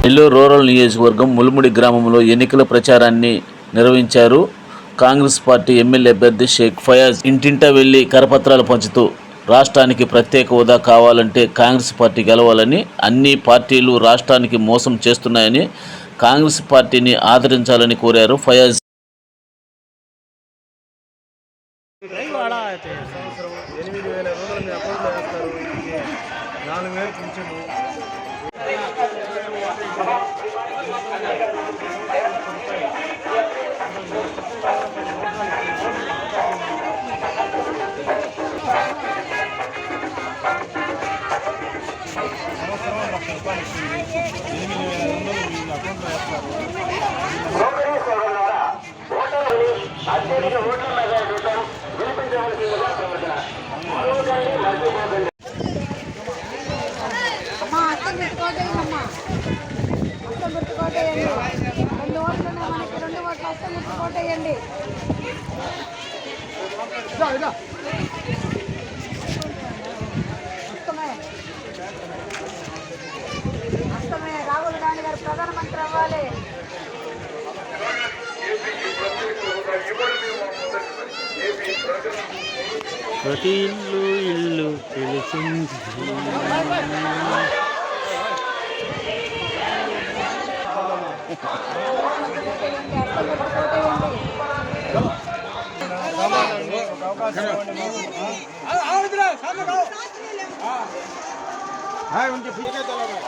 Nellore rural నియోజకవర్గం ములుముడి గ్రామంలో ఎన్నికల ప్రచారాన్ని నిర్వహించారు. కాంగ్రెస్ పార్టీ ఎమ్మెల్యే అభ్యర్థి షేక్ ఫయాజ్ ఇంటింటా వెళ్లి కరపత్రాలు పంచుతూ రాష్ట్రానికి ప్రత్యేక హోదా కావాలంటే కాంగ్రెస్ పార్టీ గెలవాలని, అన్ని పార్టీలు రాష్ట్రానికి మోసం చేస్తున్నాయని, కాంగ్రెస్ పార్టీని ఆదరించాలని కోరారు. ఫయాజ్ రాహుల్ గాంధీ గారు ప్రధానమంత్రి అవ్వాలి. ప్రతి ఇల్లు ఇల్లు తెలిసింది. उनके पीछे चला गया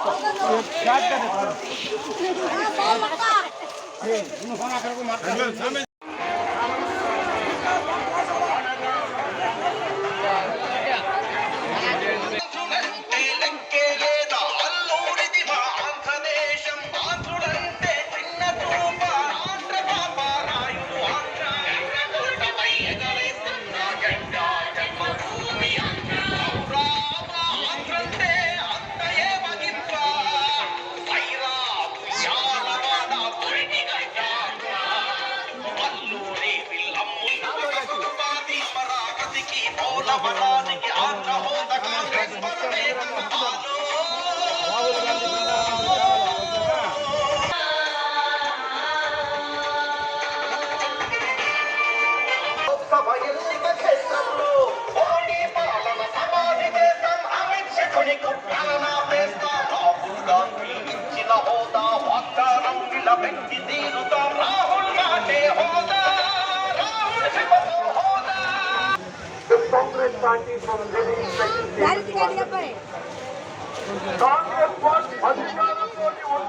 Congress party from living Congress party అధికారంలోకి వస్తుంది.